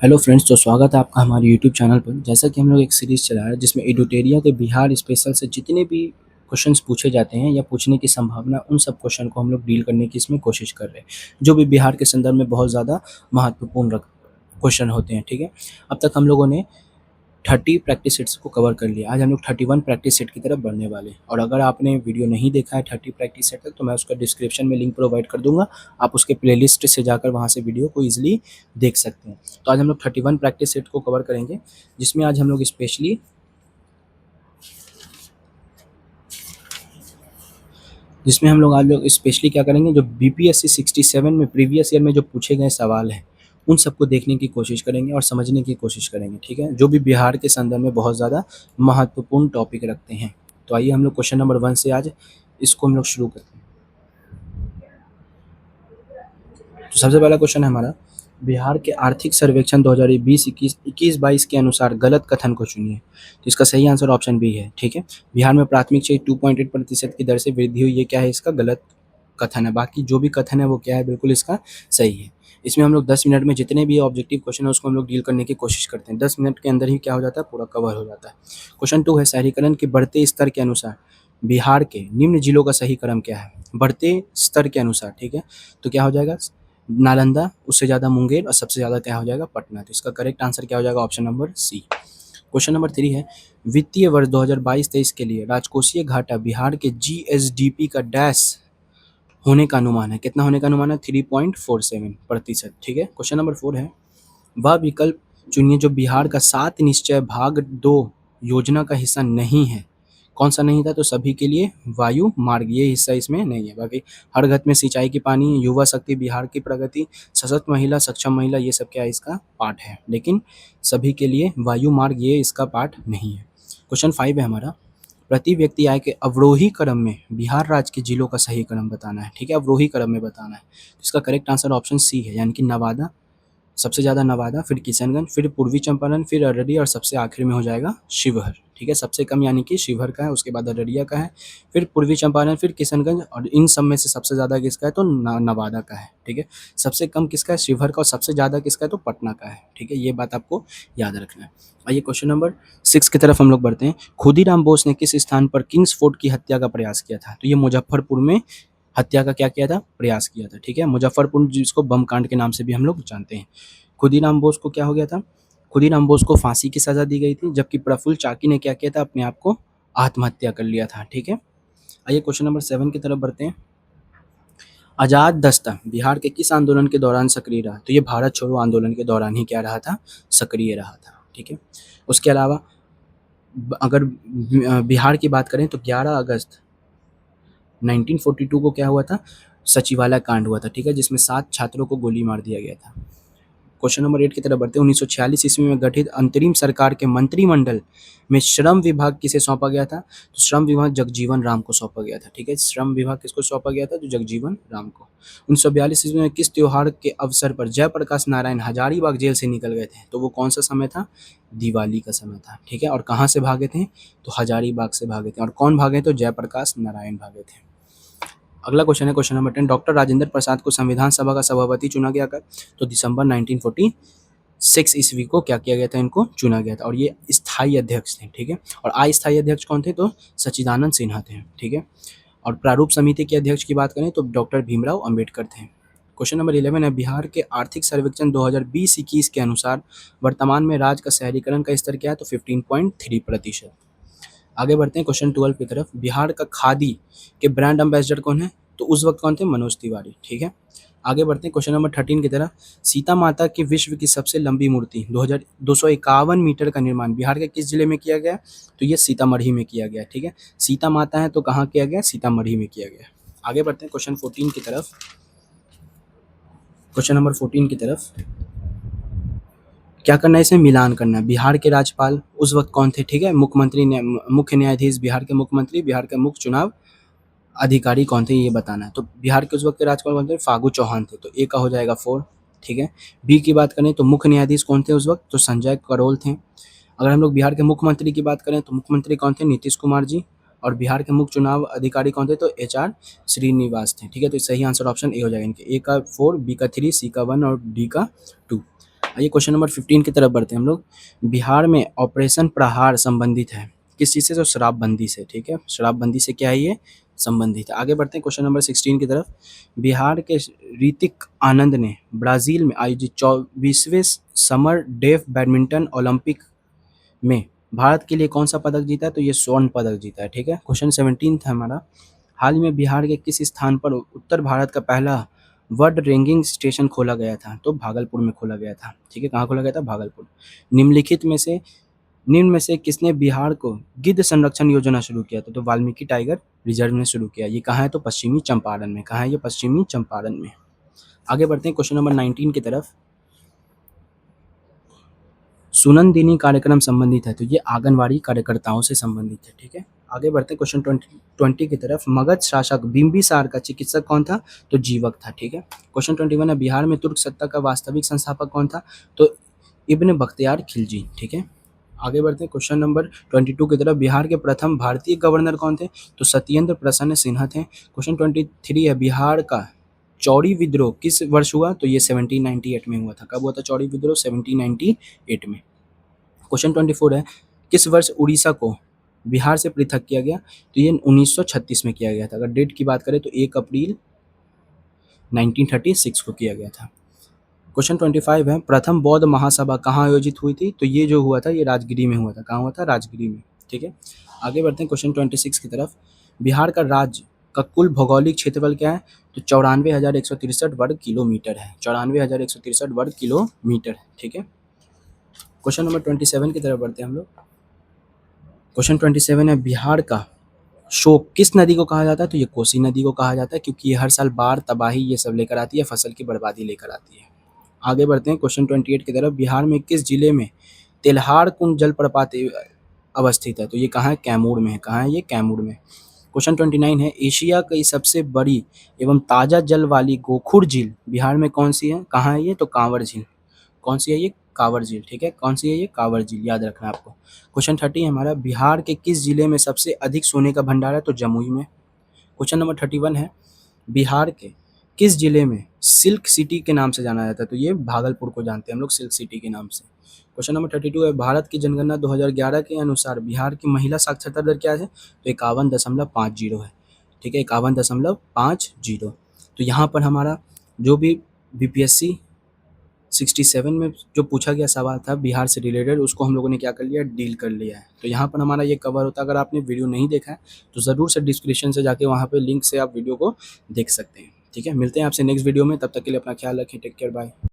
Hello friends, तो स्वागत है आपका हमारे यूट्यूब चैनल पर। जैसा कि हम लोग एक सीरीज़ चला रहे हैं जिसमें एडुटेरिया के बिहार स्पेशल से जितने भी क्वेश्चंस पूछे जाते हैं या पूछने की संभावना, उन सब क्वेश्चन को हम लोग डील करने की इसमें कोशिश कर रहे हैं, जो भी बिहार के संदर्भ में बहुत ज़्यादा महत्वपूर्ण क्वेश्चन होते हैं। ठीक है, अब तक हम लोगों ने 30 प्रैक्टिस सेट्स को कवर कर लिया। आज हम लोग 31 प्रैक्टिस सेट की तरफ बढ़ने वाले हैं। और अगर आपने वीडियो नहीं देखा है 30 प्रैक्टिस सेट तक, तो मैं उसका डिस्क्रिप्शन में लिंक प्रोवाइड कर दूंगा। आप उसके प्लेलिस्ट से जाकर वहाँ से वीडियो को ईजिली देख सकते हैं। तो आज हम लोग 31 प्रैक्टिस सेट को कवर करेंगे, जिसमें आज हम लोग स्पेशली क्या करेंगे, जो बीपीएससी 67 में प्रीवियस ईयर में जो पूछे गए सवाल हैं, उन सबको देखने की कोशिश करेंगे और समझने की कोशिश करेंगे। ठीक है, जो भी बिहार के संदर्भ में बहुत ज़्यादा महत्वपूर्ण टॉपिक रखते हैं। तो आइए हम लोग क्वेश्चन नंबर 1 से आज इसको हम लोग शुरू करते हैं। तो सबसे पहला क्वेश्चन है हमारा, बिहार के आर्थिक सर्वेक्षण 2020-21 के अनुसार गलत कथन को चुनिए। तो इसका सही आंसर ऑप्शन बी है। ठीक है, बिहार में प्राथमिक शिक्षा 2.8% की दर से वृद्धि हुई, ये क्या है, इसका गलत कथन है। बाकी जो भी कथन है वो क्या है, बिल्कुल इसका सही है। इसमें हम लोग 10 मिनट में जितने भी ऑब्जेक्टिव क्वेश्चन है उसको हम लोग डील करने की कोशिश करते हैं। 10 मिनट के अंदर ही क्या हो जाता है, पूरा कवर हो जाता है। क्वेश्चन 2 है, शहरीकरण के बढ़ते स्तर के अनुसार बिहार के निम्न जिलों का सही क्रम क्या है। बढ़ते स्तर के अनुसार, ठीक है, तो क्या हो जाएगा, नालंदा, उससे ज़्यादा मुंगेर और सबसे ज़्यादा क्या हो जाएगा, पटना। तो इसका करेक्ट आंसर क्या हो जाएगा, option number C. Question number 3 है, वित्तीय वर्ष 2022-23 के लिए राजकोषीय घाटा बिहार के जीएसडीपी का डैश होने का अनुमान है। कितना होने का अनुमान है, 3.47%। ठीक है, क्वेश्चन नंबर 4 है, वह विकल्प चुनिए जो बिहार का 7 निश्चय भाग 2 योजना का हिस्सा नहीं है। कौन सा नहीं था, तो सभी के लिए वायु मार्ग, ये हिस्सा इसमें नहीं है। बाकी हर घर में सिंचाई की पानी, युवा शक्ति, बिहार की प्रगति, सशक्त महिला, सक्षम महिला, ये सब क्या है, इसका पार्ट है। लेकिन सभी के लिए वायु मार्ग, ये इसका पार्ट नहीं है। क्वेश्चन 5 है हमारा, प्रति व्यक्ति आय के अवरोही क्रम में बिहार राज्य के जिलों का सही क्रम बताना है। ठीक है, अवरोही क्रम में बताना है। इसका करेक्ट आंसर ऑप्शन सी है, यानी कि नवादा, सबसे ज़्यादा नवादा, फिर किशनगंज, फिर पूर्वी चंपारण, फिर अररिया और सबसे आखिर में हो जाएगा शिवहर। ठीक है, सबसे कम यानी कि शिवहर का है, उसके बाद अररिया का है, फिर पूर्वी चंपारण, फिर किशनगंज, और इन सब में से सबसे ज़्यादा किसका है, तो नवादा का है। ठीक है, सबसे कम किसका है, शिवहर का, और सबसे ज़्यादा किसका है, तो पटना का है। ठीक है, ये बात आपको याद रखना है। आइए क्वेश्चन नंबर 6 की तरफ हम लोग बढ़ते हैं। खुदीराम बोस ने किस स्थान पर किंग्स फोर्ट की हत्या का प्रयास किया था। तो ये मुजफ्फरपुर में हत्या का क्या किया था, प्रयास किया था। ठीक है, मुजफ्फरपुर जिसको बम कांड के नाम से भी हम लोग जानते हैं। खुदीराम बोस को क्या हो गया था, खुदीराम बोस को फांसी की सजा दी गई थी, जबकि प्रफुल्ल चाकी ने क्या किया था, अपने आप को आत्महत्या कर लिया था। ठीक है, आइए क्वेश्चन नंबर 7 की तरफ बढ़ते हैं। आजाद दस्ता बिहार के किस आंदोलन के दौरान सक्रिय रहा। तो ये भारत छोड़ो आंदोलन के दौरान ही क्या रहा था, सक्रिय रहा था। ठीक है, उसके अलावा अगर बिहार की बात करें तो 11 अगस्त 1942 को क्या हुआ था, सचिवालय कांड हुआ था। ठीक है, जिसमें 7 छात्रों को गोली मार दिया गया था। क्वेश्चन नंबर 8 की तरफ बढ़ते हैं। 1946 ईस्वी में गठित अंतरिम सरकार के मंत्रिमंडल में श्रम विभाग किसे सौंपा गया था, तो श्रम विभाग जगजीवन राम को सौंपा गया था। ठीक है, श्रम विभाग किसको सौंपा गया था, तो जगजीवन राम को। 1942 ईस्वी में किस त्योहार के अवसर पर जयप्रकाश नारायण हजारीबाग जेल से निकल गए थे, तो वो कौन सा समय था, दिवाली का समय था। ठीक है, और कहाँ से भागे थे, तो हजारीबाग से भागे थे। और कौन भागे, तो जयप्रकाश नारायण भागे थे। अगला क्वेश्चन है question number 10, doctor Rajendra Prasad को संविधान सभा का सभापति चुना गया कब, तो दिसंबर 1946 ईस्वी को क्या किया गया था, इनको चुना गया था। और ये स्थायी अध्यक्ष थे। ठीक है, और अस्थायी अध्यक्ष कौन थे, तो सच्चिदानंद सिन्हा थे। ठीक है, और प्रारूप समिति के अध्यक्ष की बात करें तो डॉक्टर भीमराव अंबेडकर थे। क्वेश्चन नंबर 11 है, बिहार के आर्थिक सर्वेक्षण 2020-21 के अनुसार वर्तमान में राज्य का शहरीकरण का स्तर क्या है, तो 15.3%। आगे बढ़ते हैं क्वेश्चन 12 की तरफ। बिहार का खादी के ब्रांड एम्बेसडर कौन है, तो उस वक्त कौन थे, मनोज तिवारी। ठीक है, आगे बढ़ते हैं क्वेश्चन नंबर 13 की तरफ। सीता माता की विश्व की सबसे लंबी मूर्ति 2251 मीटर का निर्माण बिहार के किस जिले में किया गया, तो ये सीतामढ़ी में किया गया। ठीक है, सीता माता है तो कहाँ किया गया, सीतामढ़ी में किया गया। आगे बढ़ते हैं क्वेश्चन 14 की तरफ। क्वेश्चन नंबर 14 की तरफ क्या करना है, इसमें मिलान करना है। बिहार के राज्यपाल उस वक्त कौन थे, ठीक है, मुख्य न्यायाधीश बिहार के मुख्यमंत्री, बिहार के मुख्य चुनाव अधिकारी कौन थे, ये बताना है। तो बिहार के उस वक्त के राज्यपाल कौन थे, फागू चौहान थे। तो ए का हो जाएगा 4। ठीक है, बी की बात करें तो मुख्य न्यायाधीश कौन थे उस वक्त, तो संजय करोल थे। अगर हम लोग बिहार के मुख्यमंत्री की बात करें तो मुख्यमंत्री कौन थे, नीतीश कुमार जी। और बिहार के मुख्य चुनाव अधिकारी कौन थे, तो HR श्रीनिवास थे। ठीक है, तो सही आंसर ऑप्शन ए हो जाएगा। इनके ए का 4, बी का 3, सी का 1 और डी का 2। आइए क्वेश्चन नंबर 15 की तरफ बढ़ते हैं हम लोग। बिहार में ऑपरेशन प्रहार संबंधित है किस चीज़ से? तो शराबबंदी से, ठीक है। शराबबंदी से क्या है ये? संबंधित है। आगे बढ़ते हैं क्वेश्चन नंबर 16 की तरफ। बिहार के ऋतिक आनंद ने ब्राज़ील में आयोजित 24वें समर डेफ बैडमिंटन ओलंपिक में भारत के लिए कौन सा पदक जीता है? तो ये स्वर्ण पदक जीता है, ठीक है। क्वेश्चन 17 था हमारा। हाल ही में बिहार के किस स्थान पर उत्तर भारत का पहला बर्ड रेंजिंग स्टेशन खोला गया था? तो भागलपुर में खोला गया था, ठीक है। कहाँ खोला गया था? भागलपुर। निम्न में से किसने बिहार को गिद्ध संरक्षण योजना शुरू किया था? तो वाल्मीकि टाइगर रिजर्व ने शुरू किया। ये कहाँ है? तो पश्चिमी चंपारण में। कहाँ है ये? पश्चिमी चंपारण में। आगे बढ़ते हैं क्वेश्चन नंबर 19 की तरफ। सुनंदिनी कार्यक्रम संबंधित है तो ये आंगनवाड़ी कार्यकर्ताओं से संबंधित है, ठीक है। आगे बढ़ते हैं क्वेश्चन 20 की तरफ। मगध शासक बिंबिसार का चिकित्सक कौन था? तो जीवक था, ठीक है। क्वेश्चन 21 है। बिहार में तुर्क सत्ता का वास्तविक संस्थापक कौन था? तो इब्न बख्तियार खिलजी, ठीक है। आगे बढ़ते हैं क्वेश्चन नंबर 22 की तरफ। बिहार के प्रथम भारतीय गवर्नर कौन थे? तो सत्येंद्र प्रसन्न सिन्हा थे। क्वेश्चन 23 है। बिहार का चौड़ी विद्रोह किस वर्ष हुआ? तो ये 1798 में हुआ था। कब हुआ था चौड़ी विद्रोह? 1798 में। क्वेश्चन 24 है। किस वर्ष उड़ीसा को बिहार से पृथक किया गया? तो ये 1936 में किया गया था। अगर डेट की बात करें तो 1 अप्रैल 1936 को किया गया था। क्वेश्चन 25 है। प्रथम बौद्ध महासभा कहाँ आयोजित हुई थी? तो ये जो हुआ था ये राजगिरी में हुआ था। कहाँ हुआ था? राजगिरी में, ठीक है। आगे बढ़ते हैं क्वेश्चन 26 की तरफ। बिहार का राज्य का कुल भौगोलिक क्षेत्रफल क्या है? तो 94,163 वर्ग किलोमीटर है। 94,163 वर्ग किलोमीटर, ठीक है। क्वेश्चन नंबर 27 की तरफ बढ़ते हैं हम लोग। क्वेश्चन 27 है। बिहार का शोक किस नदी को कहा जाता है? तो ये कोसी नदी को कहा जाता है क्योंकि ये हर साल बाढ़, तबाही ये सब लेकर आती है, फसल की बर्बादी लेकर आती है। आगे बढ़ते हैं क्वेश्चन 28 की तरफ। बिहार में किस जिले में तेल्हार कुंड जलप्रपात अवस्थित है? तो ये कहाँ है? कैमूर में है। कहाँ है ये? कैमूर में। क्वेश्चन 29 है। एशिया की सबसे बड़ी एवं ताज़ा जल वाली गोखुर झील बिहार में कौन सी है? कहाँ है ये? तो कांवर झील। कौन सी है ये? कांवर झील, ठीक है। कौन सी है ये? कांवर झील, याद रखना है आपको। क्वेश्चन 30 हमारा। बिहार के किस जिले में सबसे अधिक सोने का भंडार है? तो जमुई में। क्वेश्चन नंबर 31 है। बिहार के किस जिले में सिल्क सिटी के नाम से जाना जाता है? तो ये भागलपुर को जानते हैं हम लोग सिल्क सिटी के नाम से। क्वेश्चन नंबर 32 है। भारत की जनगणना 2011 के अनुसार बिहार की महिला साक्षरता दर क्या है? तो 51.50 है, ठीक है। 51.50। तो यहाँ पर हमारा जो भी बीपीएससी 67 में जो पूछा गया सवाल था बिहार से रिलेटेड उसको हम लोगों ने क्या कर लिया? डील कर लिया है। तो यहाँ पर हमारा ये कवर होता है। अगर आपने वीडियो नहीं देखा है तो ज़रूर से डिस्क्रिप्शन से जाके वहाँ पे लिंक से आप वीडियो को देख सकते हैं, ठीक है। मिलते हैं आपसे नेक्स्ट वीडियो में, तब तक के लिए अपना ख्याल रखें। Take care, bye.